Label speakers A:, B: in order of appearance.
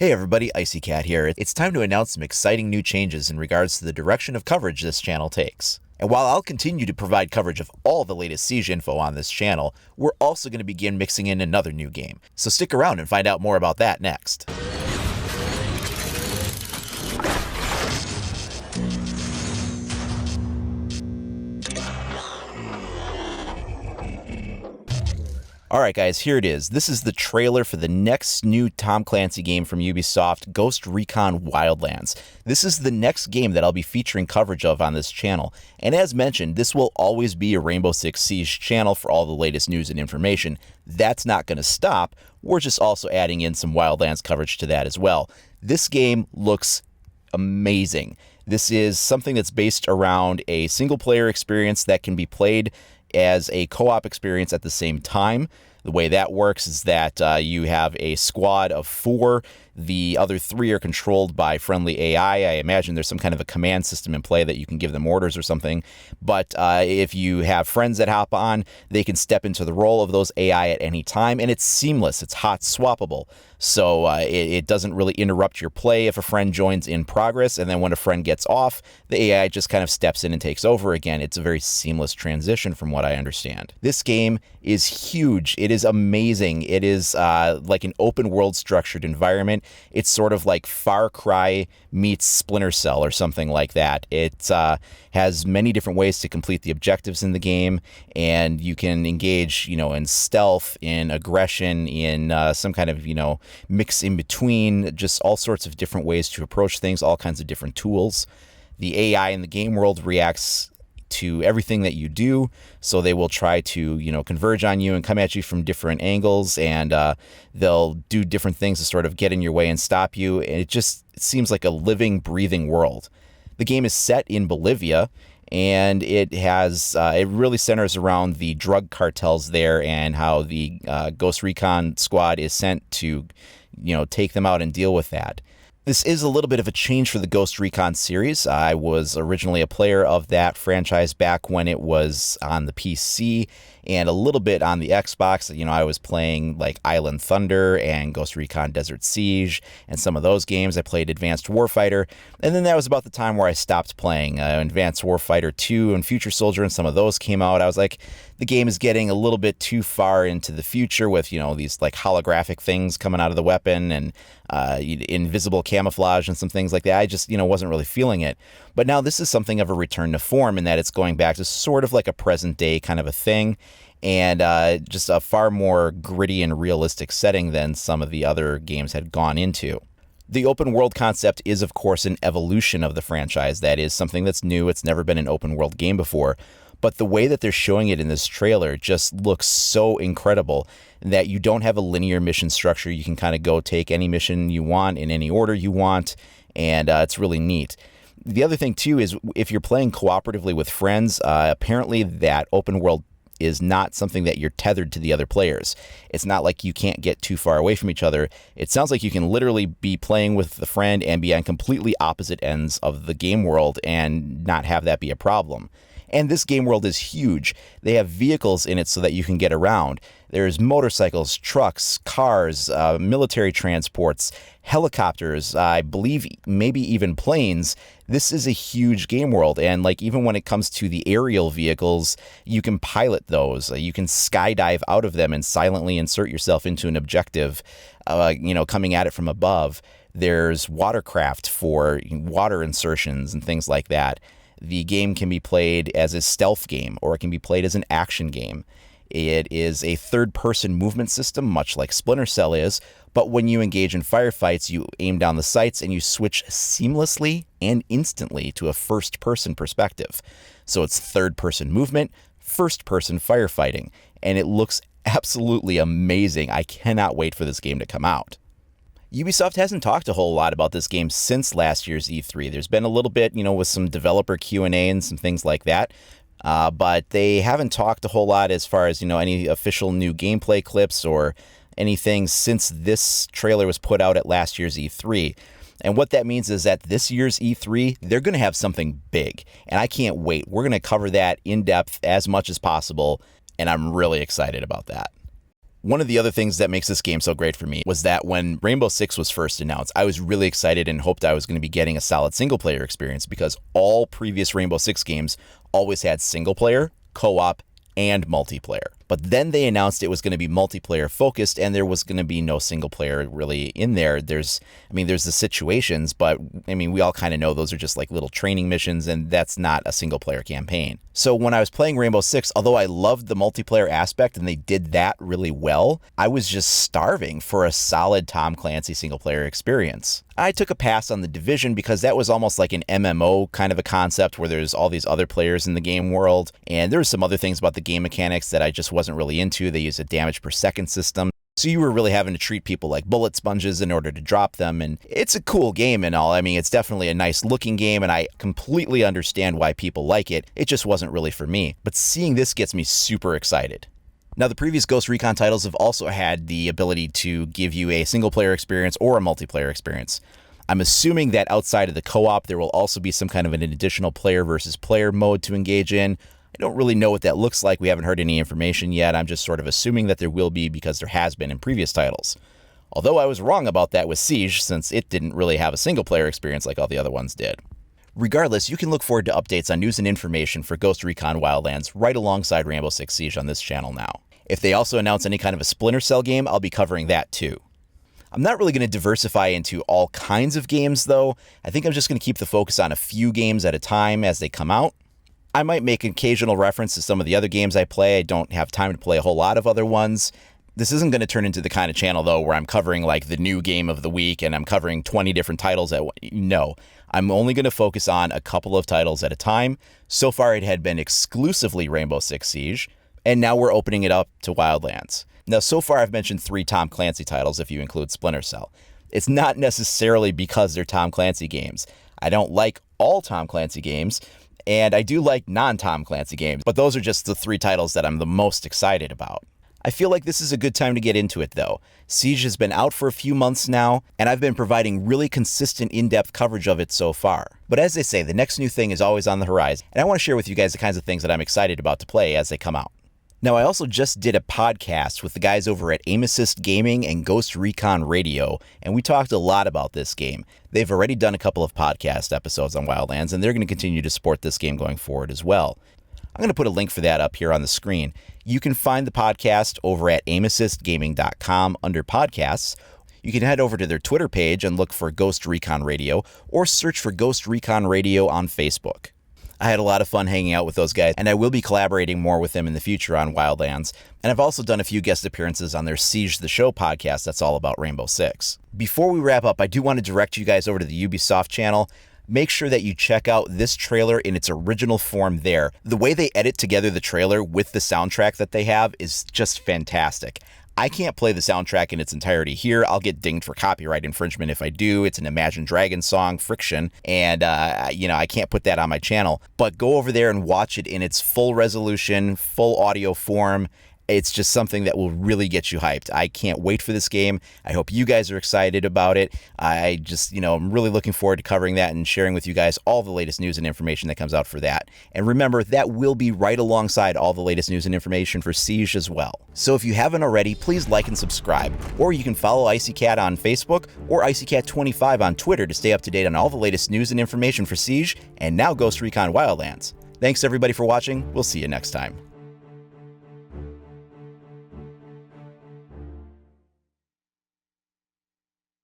A: Hey everybody, Icy Cat here. It's time to announce some exciting new changes in regards to the direction of coverage this channel takes. And while I'll continue to provide coverage of all the latest Siege info on this channel, we're also going to begin mixing in another new game. So stick around and find out more about that next. Alright guys, here it is. This is the trailer for the next new Tom Clancy game from Ubisoft, Ghost Recon Wildlands. This is the next game that I'll be featuring coverage of on this channel, and as mentioned, this will always be a Rainbow Six Siege channel for all the latest news and information. That's not going to stop. We're just also adding in some Wildlands coverage to that as well. This game looks amazing. This is something that's based around a single-player experience that can be played as a co-op experience at the same time. The way that works is that you have a squad of 4. The other 3 are controlled by friendly AI. I imagine there's some kind of a command system in play that you can give them orders or something. But if you have friends that hop on, they can step into the role of those AI at any time, and it's seamless. It's hot swappable. So it doesn't really interrupt your play if a friend joins in progress, and then when a friend gets off, the AI just kind of steps in and takes over again. It's a very seamless transition from what I understand. This game is huge. It is amazing. It is like an open world structured environment. It's sort of like Far Cry meets Splinter Cell or something like that. It has many different ways to complete the objectives in the game, and you can engage, in stealth, in aggression, in some kind of, mix in between, just all sorts of different ways to approach things, all kinds of different tools. The AI in the game world reacts to everything that you do, so they will try to converge on you and come at you from different angles, and they'll do different things to sort of get in your way and stop you, and it seems like a living, breathing world. The game is set in Bolivia, and it really centers around the drug cartels there and how the Ghost Recon squad is sent to take them out and deal with that. This is a little bit of a change for the Ghost Recon series. I was originally a player of that franchise back when it was on the PC and a little bit on the Xbox. I was playing like Island Thunder and Ghost Recon Desert Siege and some of those games. I played Advanced Warfighter, and then that was about the time where I stopped playing. Advanced Warfighter 2 and Future Soldier and some of those came out. I was like, the game is getting a little bit too far into the future with, these like holographic things coming out of the weapon and invisible camouflage and some things like that. I just, wasn't really feeling it. But now this is something of a return to form in that it's going back to sort of like a present day kind of a thing, and just a far more gritty and realistic setting than some of the other games had gone into. The open world concept is, of course, an evolution of the franchise. That is something that's new. It's never been an open world game before. But the way that they're showing it in this trailer just looks so incredible that you don't have a linear mission structure. You can kind of go take any mission you want in any order you want, and it's really neat. The other thing, too, is if you're playing cooperatively with friends, apparently that open world is not something that you're tethered to the other players. It's not like you can't get too far away from each other. It sounds like you can literally be playing with a friend and be on completely opposite ends of the game world and not have that be a problem. And this game world is huge. They have vehicles in it so that you can get around. There's motorcycles, trucks, cars, military transports, helicopters, I believe maybe even planes. This is a huge game world, and even when it comes to the aerial vehicles, you can pilot those. You can skydive out of them and silently insert yourself into an objective, coming at it from above. There's watercraft for water insertions and things like that. The game can be played as a stealth game, or it can be played as an action game. It is a third-person movement system, much like Splinter Cell is, but when you engage in firefights, you aim down the sights and you switch seamlessly and instantly to a first-person perspective. So it's third-person movement, first-person firefighting, and it looks absolutely amazing. I cannot wait for this game to come out. Ubisoft hasn't talked a whole lot about this game since last year's E3. There's been a little bit, with some developer Q&A and some things like that. But they haven't talked a whole lot as far as, any official new gameplay clips or anything since this trailer was put out at last year's E3. And what that means is that this year's E3, they're going to have something big. And I can't wait. We're going to cover that in depth as much as possible. And I'm really excited about that. One of the other things that makes this game so great for me was that when Rainbow Six was first announced, I was really excited and hoped I was going to be getting a solid single-player experience because all previous Rainbow Six games always had single-player, co-op, and multiplayer. But then they announced it was going to be multiplayer focused and there was going to be no single player really in there. There's the situations, but we all kind of know those are just like little training missions and that's not a single player campaign. So when I was playing Rainbow Six, although I loved the multiplayer aspect and they did that really well, I was just starving for a solid Tom Clancy single player experience. I took a pass on The Division because that was almost like an MMO kind of a concept where there's all these other players in the game world. And there were some other things about the game mechanics that I just wasn't really into. They use a damage per second system. So you were really having to treat people like bullet sponges in order to drop them. And it's a cool game and all. It's definitely a nice looking game and I completely understand why people like it. It just wasn't really for me. But seeing this gets me super excited. Now, the previous Ghost Recon titles have also had the ability to give you a single-player experience or a multiplayer experience. I'm assuming that outside of the co-op, there will also be some kind of an additional player versus player mode to engage in. I don't really know what that looks like. We haven't heard any information yet. I'm just sort of assuming that there will be because there has been in previous titles. Although I was wrong about that with Siege, since it didn't really have a single-player experience like all the other ones did. Regardless, you can look forward to updates on news and information for Ghost Recon Wildlands right alongside Rainbow Six Siege on this channel now. If they also announce any kind of a Splinter Cell game, I'll be covering that too. I'm not really going to diversify into all kinds of games though. I think I'm just going to keep the focus on a few games at a time as they come out. I might make an occasional reference to some of the other games I play. I don't have time to play a whole lot of other ones. This isn't going to turn into the kind of channel though where I'm covering like the new game of the week and I'm covering 20 different titles at once. No. I'm only going to focus on a couple of titles at a time. So far it had been exclusively Rainbow Six Siege, and now we're opening it up to Wildlands. Now so far I've mentioned 3 Tom Clancy titles if you include Splinter Cell. It's not necessarily because they're Tom Clancy games. I don't like all Tom Clancy games, and I do like non-Tom Clancy games, but those are just the 3 titles that I'm the most excited about. I feel like this is a good time to get into it though. Siege has been out for a few months now, and I've been providing really consistent in-depth coverage of it so far. But as they say, the next new thing is always on the horizon, and I want to share with you guys the kinds of things that I'm excited about to play as they come out. Now, I also just did a podcast with the guys over at Aim Assist Gaming and Ghost Recon Radio, and we talked a lot about this game. They've already done a couple of podcast episodes on Wildlands, and they're going to continue to support this game going forward as well. I'm going to put a link for that up here on the screen. You can find the podcast over at aimassistgaming.com under podcasts. You can head over to their Twitter page and look for Ghost Recon Radio, or search for Ghost Recon Radio on Facebook. I had a lot of fun hanging out with those guys, and I will be collaborating more with them in the future on Wildlands. And I've also done a few guest appearances on their Siege the Show podcast that's all about Rainbow Six. Before we wrap up, I do want to direct you guys over to the Ubisoft channel. Make sure that you check out this trailer in its original form there. The way they edit together the trailer with the soundtrack that they have is just fantastic. I can't play the soundtrack in its entirety here. I'll get dinged for copyright infringement if I do. It's an Imagine Dragons song, Friction, and I can't put that on my channel. But go over there and watch it in its full resolution, full audio form. It's just something that will really get you hyped. I can't wait for this game. I hope you guys are excited about it. I'm really looking forward to covering that and sharing with you guys all the latest news and information that comes out for that. And remember, that will be right alongside all the latest news and information for Siege as well. So if you haven't already, please like and subscribe. Or you can follow IcyCat on Facebook or IcyCat25 on Twitter to stay up to date on all the latest news and information for Siege and now Ghost Recon Wildlands. Thanks everybody for watching. We'll see you next time.